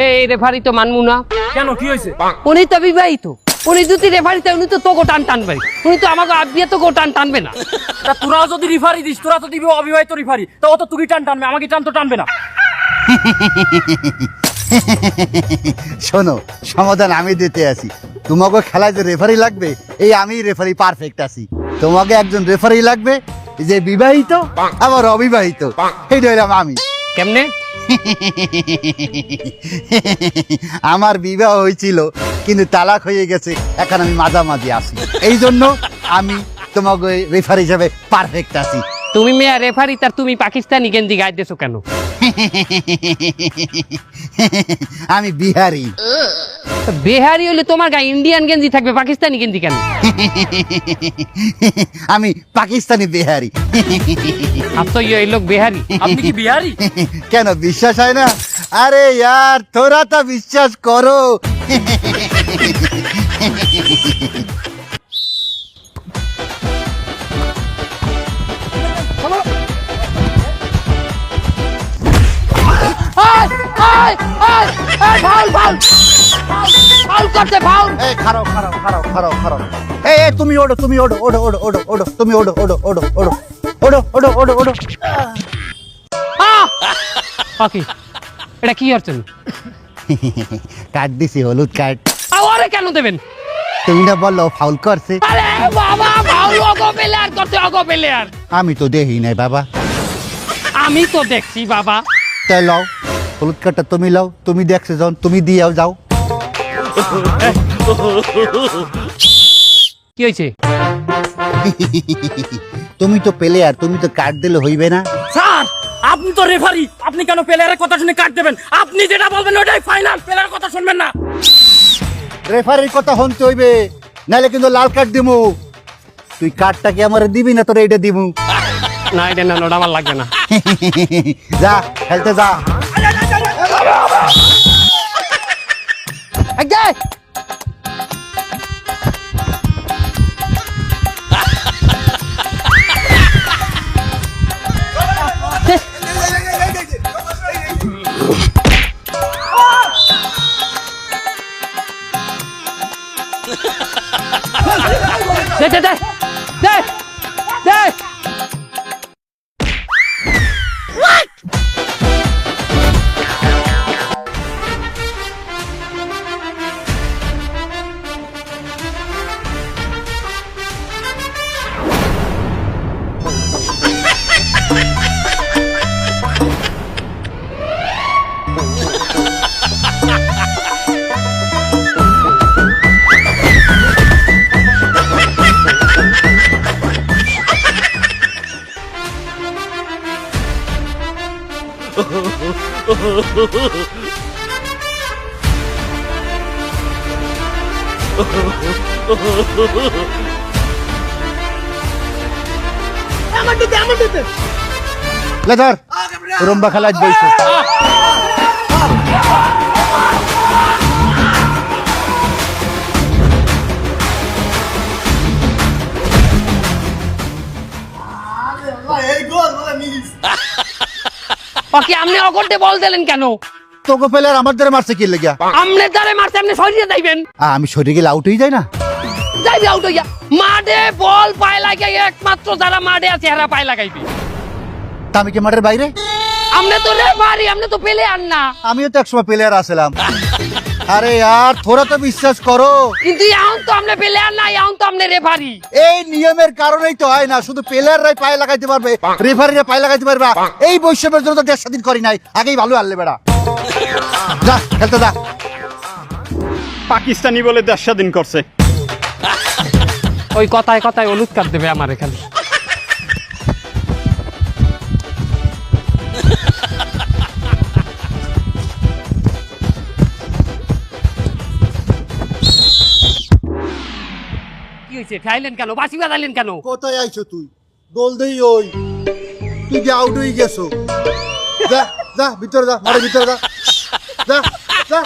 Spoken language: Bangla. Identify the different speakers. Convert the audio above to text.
Speaker 1: এই রেফারি তো মানমু না।
Speaker 2: কেন কি হয়েছে?
Speaker 1: উনি তো বিবাহিত, উনি যদি রেফারিতে উনি তো তোকে টান টানবে, উনি তো আমাকে আবিয়ে তোকে টান টানবে না।
Speaker 2: তা তোরাও যদি রিফারি দিস, তোরা তো দিবি অবিবাহিত রিফারি, তা ও তো তুই টান টানবে, আমাকে টান তো টানবে না।
Speaker 3: শোনো, সমাধান আমি দিতে আসি। তোমাকে খেলায় যে রেফারি লাগবে, এই আমি রেফারি পারফেক্ট আছি। তোমাকে একজন রেফারি লাগবে যে বিবাহিত আবার অবিবাহিত, এইটা হইলাম আমি।
Speaker 1: কেমনে?
Speaker 3: আমার বিবাহ হয়েছিল কিন্তু তালাক হয়ে গেছে, এখন আমি মাঝামাঝি আছি, এই জন্য আমি তোমাকে রেফারি হিসাবে পারফেক্ট আছি।
Speaker 1: তুমি মেয়া রেফারি, তার তুমি পাকিস্তানি গেঞ্জি গায়ে দিছো কেন?
Speaker 3: আমি বিহারি।
Speaker 1: বিহারি হলে তোমার গায়ে ইন্ডিয়ান গেঞ্জি থাকবে, পাকিস্তানি গেঞ্জি কেন?
Speaker 3: আমি পাকিস্তানি বিহারি।
Speaker 1: আচ্ছা এই লোক বিহারি।
Speaker 2: আপনি কি বিহারি?
Speaker 3: কেন বিশ্বাস হয় না? আরে यार তোরা তো বিশ্বাস করো। এই খারাপ খারাপ খারাপ খারাপ খারাপ। এই তুমি ওড়ো, তুমি ওড়ো, ওড়ো ওড়ো ওড়ো ওড়ো, তুমি ওড়ো ওড়ো ওড়ো ওড়ো ওড়ো ওড়ো ওড়ো ওড়ো।
Speaker 1: ওকে, এটা কি অর্জন?
Speaker 3: কাট দিছি, হলুদ কাট।
Speaker 1: আরে কেন দেবেন?
Speaker 3: তুমি না বললো ফাউল করছে?
Speaker 1: আরে বাবা, ফাউল অগো প্লেয়ার করতে, অগো প্লেয়ার।
Speaker 3: আমি তো দেখি নাই বাবা।
Speaker 1: আমি তো দেখছি বাবা।
Speaker 3: তাই লাও হলুদ কাটটা, তুমি লাও, তুমি দেখছো যখন তুমি দিয়েও যাও।
Speaker 1: কি হয়েছে?
Speaker 3: তুমি তো প্লেয়ার, তুমি তো কাট দিলে হইবে না।
Speaker 2: স্যার আপনি তো রেফারি, আপনি কেন প্লেয়ারের কথা শুনে কাট দেবেন? আপনি যেটা বলবেন ওটাই ফাইনাল, প্লেয়ারের কথা শুনবেন না।
Speaker 3: রেফারির কথা শুনতে হইবে, নাহলে কিন্তু লাল কার্ড দিমু। তুই কার্ডটাকে আমার দিবি না তোর এইটা দিমু?
Speaker 1: না এটা না, ওটা আমার লাগবে না।
Speaker 3: যা খেলতে যা।
Speaker 1: দে দে দে দে দে।
Speaker 3: লে ধর, রুম্বা খেলায় বইছে।
Speaker 1: ওকে, আপনি অগরতে বল দিলেন কেন?
Speaker 3: তোকে প্লেয়ার আমার দ্বারা মারছে কি লেগিয়া?
Speaker 1: আমনে দ্বারে মারতে আপনি সরিয়ে যাইবেন।
Speaker 3: আমি সরে গেলে আউট হয়ে যায় না?
Speaker 1: যাইবে আউট হইয়া। মাঠে বল পায় লাগে, একমাত্র যারা মাঠে আছে এরা পায় লাগাইবে।
Speaker 3: তা আমি কি মাঠের বাইরে?
Speaker 1: আমনে তো রেফারি, আমনে তো প্লেয়ার না।
Speaker 3: আমিও তো একসময় প্লেয়ার আসলাম। আরে यार থোড়া তো বিশ্বাস করো।
Speaker 1: কিন্তু এখন তো আমনে প্লেয়ার না, এখন তো আমনে রেফারি।
Speaker 3: এই নিয়মের কারণেই তো হয় না, শুধু প্লেয়াররাই পায়ে লাগাইতে পারবে, রেফারিরা পায়ে লাগাইতে পারবে। এই বৈষম্যের জন্য তো দেড় স্বাধীন করি নাই, আগেই ভালো আনলে বেড়া। যা খেলতে যা।
Speaker 4: পাকিস্তানি বলে দেশ স্বাধীন করছে।
Speaker 1: ওই কথায় কথায় হলুদ কাট দেবে আমার এখানে। কি হয়েছে? খাইলেন কেন? বাসি বাজাইলেন কেন?
Speaker 3: কোথায় আইছো তুই? গোল দেই ওই। তুই যে আউট হয়ে গেছো। যা যা ভিতরে যা, মাঠের ভিতরে যা। যা যা।